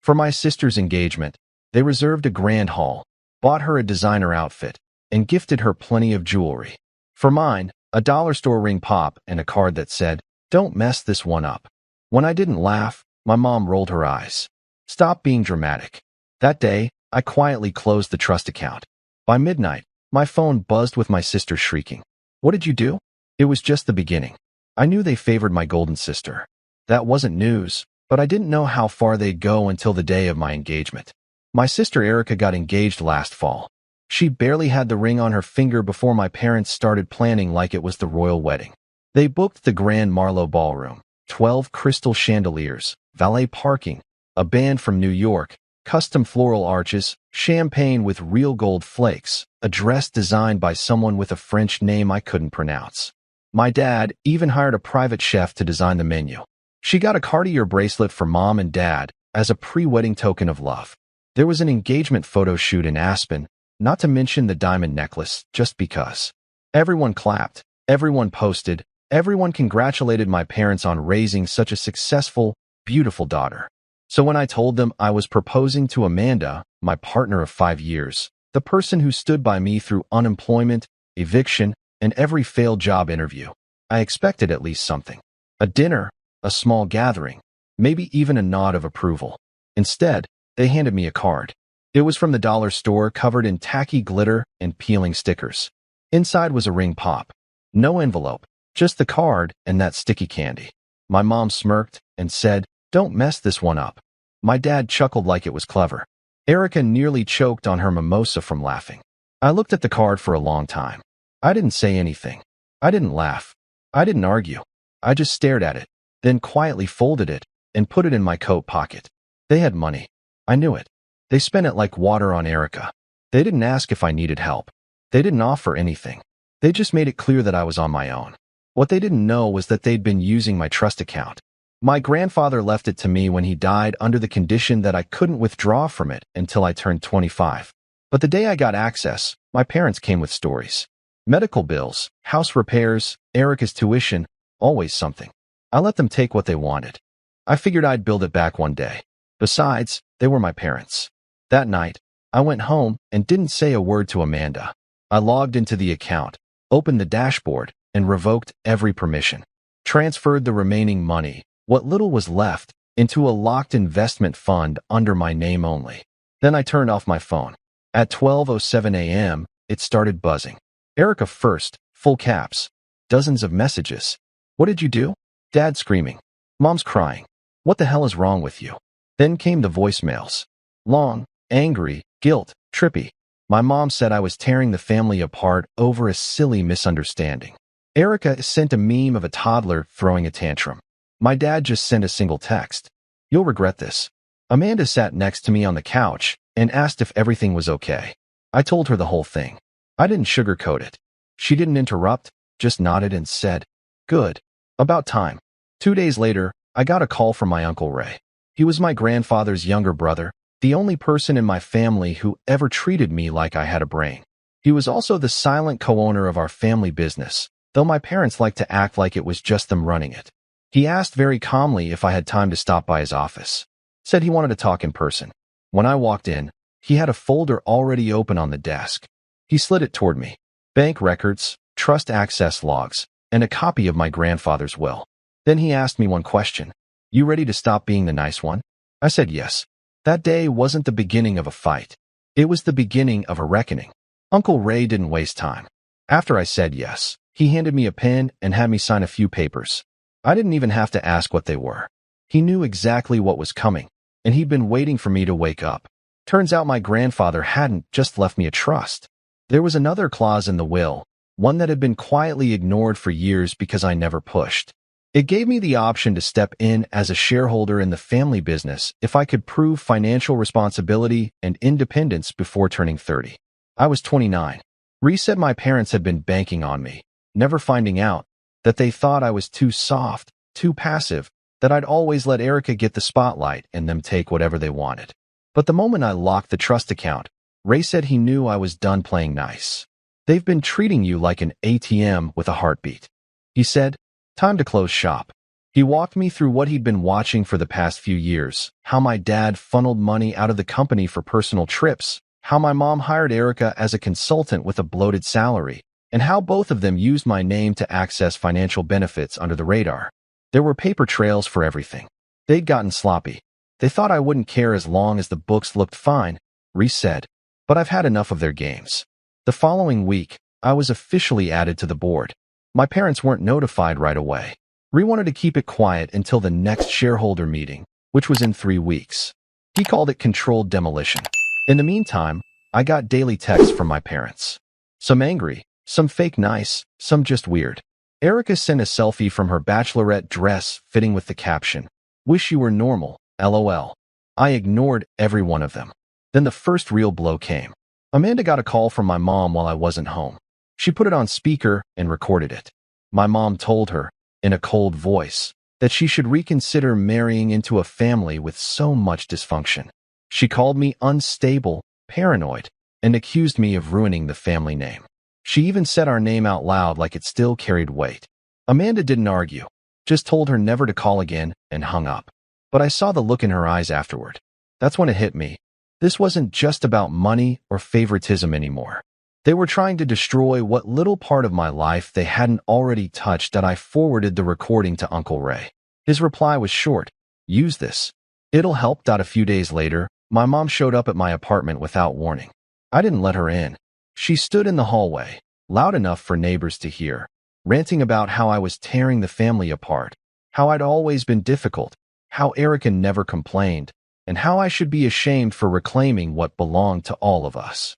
For my sister's engagement, they reserved a grand hall, bought her a designer outfit, and gifted her plenty of jewelry. For mine, a dollar store ring pop and a card that said, "Don't mess this one up." When I didn't laugh, my mom rolled her eyes. "Stop being dramatic." That day, I quietly closed the trust account. By midnight, my phone buzzed with my sister shrieking. "What did you do?" It was just the beginning. I knew they favored my golden sister. That wasn't news, but I didn't know how far they'd go until the day of my engagement. My sister Erica got engaged last fall. She barely had the ring on her finger before my parents started planning like it was the royal wedding. They booked the Grand Marlowe Ballroom, 12 crystal chandeliers, valet parking, a band from New York, custom floral arches, champagne with real gold flakes, a dress designed by someone with a French name I couldn't pronounce. My dad even hired a private chef to design the menu. She got a Cartier bracelet for mom and dad as a pre-wedding token of love. There was an engagement photo shoot in Aspen, not to mention the diamond necklace, just because. Everyone clapped, everyone posted, everyone congratulated my parents on raising such a successful, beautiful daughter. So when I told them I was proposing to Amanda, my partner of 5 years, the person who stood by me through unemployment, eviction, and every failed job interview, I expected at least something. A dinner, a small gathering, maybe even a nod of approval. Instead, they handed me a card. It was from the dollar store, covered in tacky glitter and peeling stickers. Inside was a ring pop. No envelope, just the card and that sticky candy. My mom smirked and said, "Don't mess this one up." My dad chuckled like it was clever. Erica nearly choked on her mimosa from laughing. I looked at the card for a long time. I didn't say anything. I didn't laugh. I didn't argue. I just stared at it, then quietly folded it and put it in my coat pocket. They had money. I knew it. They spent it like water on Erica. They didn't ask if I needed help. They didn't offer anything. They just made it clear that I was on my own. What they didn't know was that they'd been using my trust account. My grandfather left it to me when he died under the condition that I couldn't withdraw from it until I turned 25. But the day I got access, my parents came with stories. Medical bills, house repairs, Erica's tuition, always something. I let them take what they wanted. I figured I'd build it back one day. Besides, they were my parents. That night, I went home and didn't say a word to Amanda. I logged into the account, opened the dashboard, and revoked every permission. Transferred the remaining money, what little was left, into a locked investment fund under my name only. Then I turned off my phone. At 12:07 a.m., it started buzzing. Erica first, full caps. Dozens of messages. "What did you do?" Dad screaming. Mom's crying. "What the hell is wrong with you?" Then came the voicemails. Long, angry, guilt, trippy. My mom said I was tearing the family apart over a silly misunderstanding. Erica sent a meme of a toddler throwing a tantrum. My dad just sent a single text. "You'll regret this." Amanda sat next to me on the couch and asked if everything was okay. I told her the whole thing. I didn't sugarcoat it. She didn't interrupt, just nodded and said, "Good. About time." 2 days later, I got a call from my Uncle Ray. He was my grandfather's younger brother, the only person in my family who ever treated me like I had a brain. He was also the silent co-owner of our family business, though my parents liked to act like it was just them running it. He asked very calmly if I had time to stop by his office. Said he wanted to talk in person. When I walked in, he had a folder already open on the desk. He slid it toward me. Bank records, trust access logs, and a copy of my grandfather's will. Then he asked me one question. "You ready to stop being the nice one?" I said yes. That day wasn't the beginning of a fight. It was the beginning of a reckoning. Uncle Ray didn't waste time. After I said yes, he handed me a pen and had me sign a few papers. I didn't even have to ask what they were. He knew exactly what was coming, and he'd been waiting for me to wake up. Turns out my grandfather hadn't just left me a trust. There was another clause in the will, one that had been quietly ignored for years because I never pushed. It gave me the option to step in as a shareholder in the family business if I could prove financial responsibility and independence before turning 30. I was 29. Ree said my parents had been banking on me, never finding out, that they thought I was too soft, too passive, that I'd always let Erica get the spotlight and them take whatever they wanted. But the moment I locked the trust account, Ray said he knew I was done playing nice. "They've been treating you like an ATM with a heartbeat." He said, "Time to close shop." He walked me through what he'd been watching for the past few years, how my dad funneled money out of the company for personal trips, how my mom hired Erica as a consultant with a bloated salary, and how both of them used my name to access financial benefits under the radar. There were paper trails for everything. They'd gotten sloppy. They thought I wouldn't care as long as the books looked fine, Reese said. But I've had enough of their games. The following week, I was officially added to the board. My parents weren't notified right away. Ree wanted to keep it quiet until the next shareholder meeting, which was in 3 weeks. He called it controlled demolition. In the meantime, I got daily texts from my parents. Some angry, some fake nice, some just weird. Erica sent a selfie from her bachelorette dress fitting with the caption, "Wish you were normal, LOL." I ignored every one of them. Then the first real blow came. Amanda got a call from my mom while I wasn't home. She put it on speaker and recorded it. My mom told her, in a cold voice, that she should reconsider marrying into a family with so much dysfunction. She called me unstable, paranoid, and accused me of ruining the family name. She even said our name out loud like it still carried weight. Amanda didn't argue, just told her never to call again and hung up. But I saw the look in her eyes afterward. That's when it hit me. This wasn't just about money or favoritism anymore. They were trying to destroy what little part of my life they hadn't already touched. That I forwarded the recording to Uncle Ray. His reply was short, "Use this. It'll help." A few days later, my mom showed up at my apartment without warning. I didn't let her in. She stood in the hallway, loud enough for neighbors to hear, ranting about how I was tearing the family apart, how I'd always been difficult, how Erica never complained, and how I should be ashamed for reclaiming what belonged to all of us.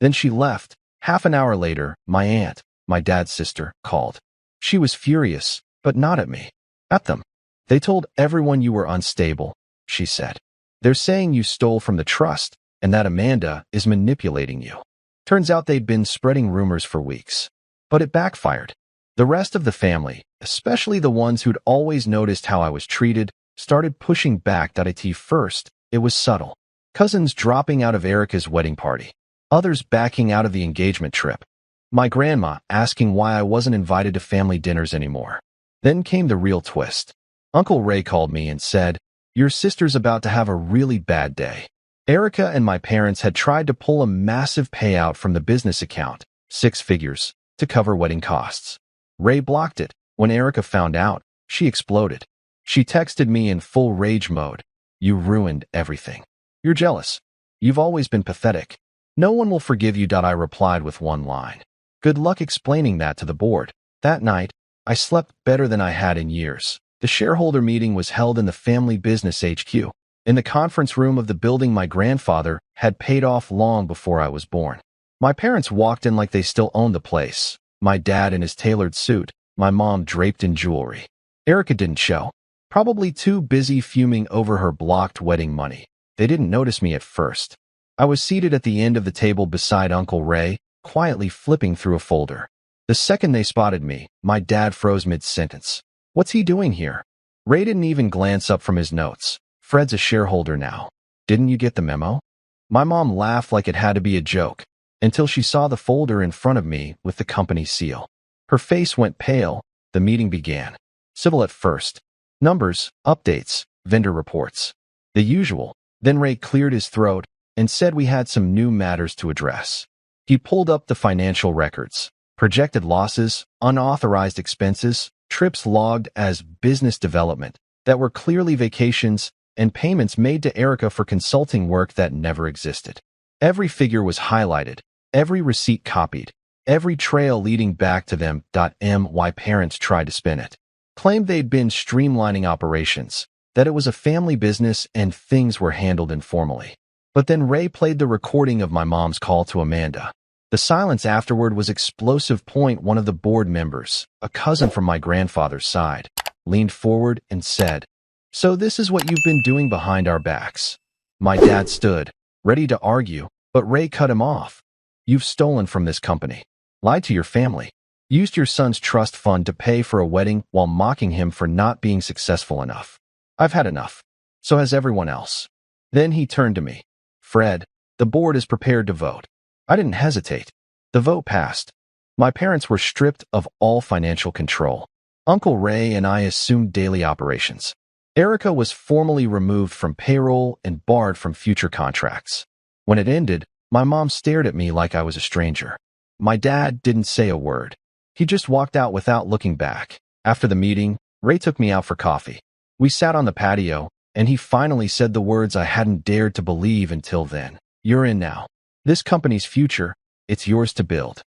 Then she left. Half an hour later, my aunt, my dad's sister, called. She was furious, but not at me. At them. "They told everyone you were unstable," she said. "They're saying you stole from the trust and that Amanda is manipulating you." Turns out they'd been spreading rumors for weeks. But it backfired. The rest of the family, especially the ones who'd always noticed how I was treated, started pushing back. At first, it was subtle. Cousins dropping out of Erica's wedding party. Others backing out of the engagement trip. My grandma asking why I wasn't invited to family dinners anymore. Then came the real twist. Uncle Ray called me and said, "Your sister's about to have a really bad day." Erica and my parents had tried to pull a massive payout from the business account, 6 figures, to cover wedding costs. Ray blocked it. When Erica found out, she exploded. She texted me in full rage mode. "You ruined everything. You're jealous. You've always been pathetic. No one will forgive you." I replied with one line. "Good luck explaining that to the board." That night, I slept better than I had in years. The shareholder meeting was held in the family business HQ, in the conference room of the building my grandfather had paid off long before I was born. My parents walked in like they still owned the place. My dad in his tailored suit, my mom draped in jewelry. Erica didn't show, probably too busy fuming over her blocked wedding money. They didn't notice me at first. I was seated at the end of the table beside Uncle Ray, quietly flipping through a folder. The second they spotted me, my dad froze mid-sentence. "What's he doing here?" Ray didn't even glance up from his notes. "Fred's a shareholder now. Didn't you get the memo?" My mom laughed like it had to be a joke, until she saw the folder in front of me with the company seal. Her face went pale. The meeting began. Civil at first. Numbers, updates, vendor reports. The usual. Then Ray cleared his throat and said we had some new matters to address. He pulled up the financial records, projected losses, unauthorized expenses, trips logged as business development that were clearly vacations, and payments made to Erica for consulting work that never existed. Every figure was highlighted, every receipt copied, every trail leading back to them. My parents tried to spin it. Claimed they'd been streamlining operations, that it was a family business and things were handled informally. But then Ray played the recording of my mom's call to Amanda. The silence afterward was explosive. One of the board members, a cousin from my grandfather's side, leaned forward and said, "So this is what you've been doing behind our backs." My dad stood, ready to argue, but Ray cut him off. "You've stolen from this company, lied to your family, used your son's trust fund to pay for a wedding while mocking him for not being successful enough. I've had enough. So has everyone else." Then he turned to me. "Fred, the board is prepared to vote." I didn't hesitate. The vote passed. My parents were stripped of all financial control. Uncle Ray and I assumed daily operations. Erica was formally removed from payroll and barred from future contracts. When it ended, my mom stared at me like I was a stranger. My dad didn't say a word. He just walked out without looking back. After the meeting, Ray took me out for coffee. We sat on the patio, and he finally said the words I hadn't dared to believe until then. "You're in now. This company's future, it's yours to build."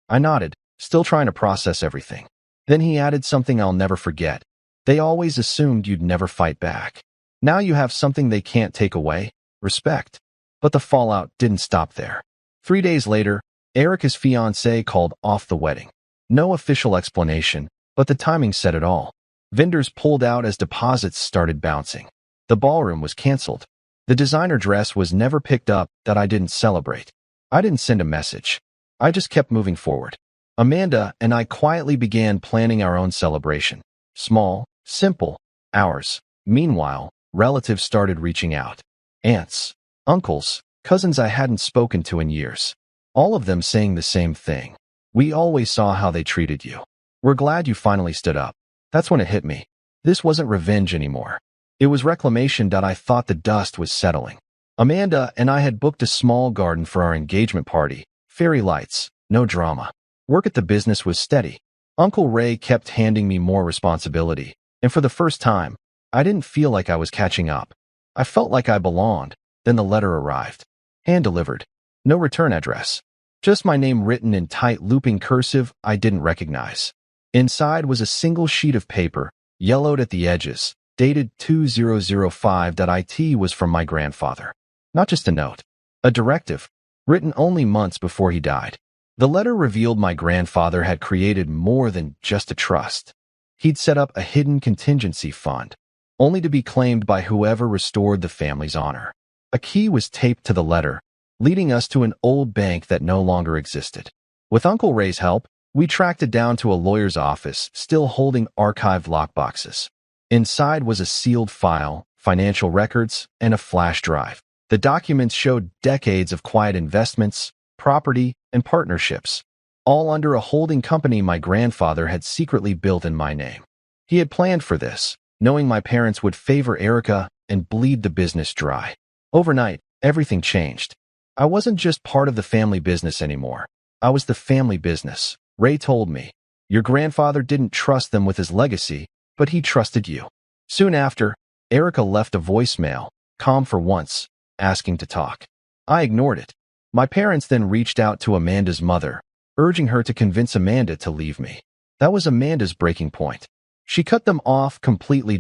I nodded, still trying to process everything. Then he added something I'll never forget. "They always assumed you'd never fight back. Now you have something they can't take away, respect." But the fallout didn't stop there. 3 days later, Erica's fiancé called off the wedding. No official explanation, but the timing said it all. Vendors pulled out as deposits started bouncing. The ballroom was canceled. The designer dress was never picked up that I didn't celebrate. I didn't send a message. I just kept moving forward. Amanda and I quietly began planning our own celebration. Small, simple, ours. Meanwhile, relatives started reaching out. Aunts, uncles, cousins I hadn't spoken to in years. All of them saying the same thing. "We always saw how they treated you. We're glad you finally stood up." That's when it hit me. This wasn't revenge anymore. It was reclamation that I thought the dust was settling. Amanda and I had booked a small garden for our engagement party. Fairy lights, no drama. Work at the business was steady. Uncle Ray kept handing me more responsibility, and for the first time, I didn't feel like I was catching up. I felt like I belonged. Then the letter arrived. Hand-delivered. No return address. Just my name written in tight looping cursive I didn't recognize. Inside was a single sheet of paper, yellowed at the edges, dated 2005. It was from my grandfather. Not just a note. A directive, written only months before he died. The letter revealed my grandfather had created more than just a trust. He'd set up a hidden contingency fund, only to be claimed by whoever restored the family's honor. A key was taped to the letter, leading us to an old bank that no longer existed. With Uncle Ray's help, we tracked it down to a lawyer's office, still holding archived lockboxes. Inside was a sealed file, financial records, and a flash drive. The documents showed decades of quiet investments, property, and partnerships, all under a holding company my grandfather had secretly built in my name. He had planned for this, knowing my parents would favor Erica and bleed the business dry. Overnight, everything changed. I wasn't just part of the family business anymore. I was the family business. Ray told me, "Your grandfather didn't trust them with his legacy, but he trusted you." Soon after, Erica left a voicemail, calm for once, asking to talk. I ignored it. My parents then reached out to Amanda's mother, urging her to convince Amanda to leave me. That was Amanda's breaking point. She cut them off completely.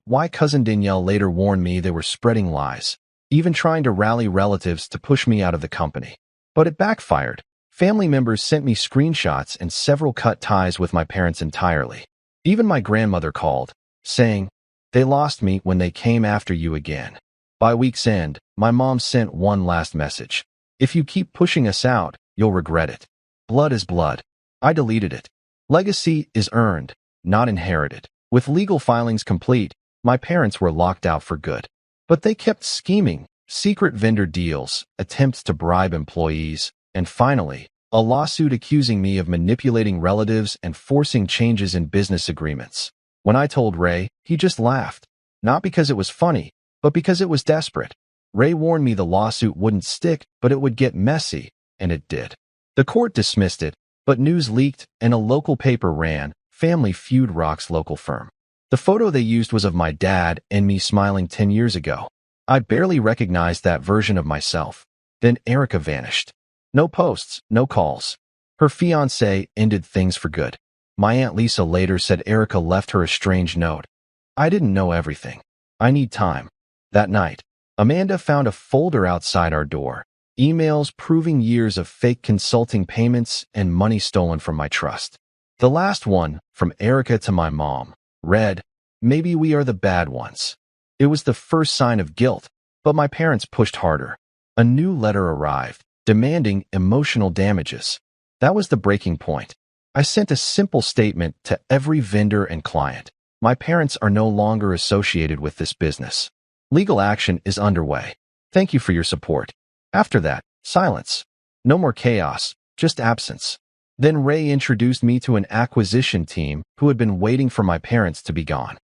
My cousin Danielle later warned me they were spreading lies, even trying to rally relatives to push me out of the company. But it backfired. Family members sent me screenshots and several cut ties with my parents entirely. Even my grandmother called, saying, "They lost me when they came after you again." By week's end, my mom sent one last message. "If you keep pushing us out, you'll regret it. Blood is blood." I deleted it. Legacy is earned, not inherited. With legal filings complete, my parents were locked out for good. But they kept scheming, secret vendor deals, attempts to bribe employees, and finally, a lawsuit accusing me of manipulating relatives and forcing changes in business agreements. When I told Ray, he just laughed. Not because it was funny, but because it was desperate. Ray warned me the lawsuit wouldn't stick, but it would get messy, and it did. The court dismissed it, but news leaked and a local paper ran, "Family Feud rocks local firm." The photo they used was of my dad and me smiling 10 years ago. I barely recognized that version of myself. Then Erica vanished. No posts, no calls. Her fiancé ended things for good. My Aunt Lisa later said Erica left her a strange note. "I didn't know everything. I need time." That night, Amanda found a folder outside our door, emails proving years of fake consulting payments and money stolen from my trust. The last one, from Erica to my mom, read, "Maybe we are the bad ones." It was the first sign of guilt, but my parents pushed harder. A new letter arrived, demanding emotional damages. That was the breaking point. I sent a simple statement to every vendor and client. My parents are no longer associated with this business. Legal action is underway. Thank you for your support. After that, silence. No more chaos, just absence. Then Ray introduced me to an acquisition team who had been waiting for my parents to be gone.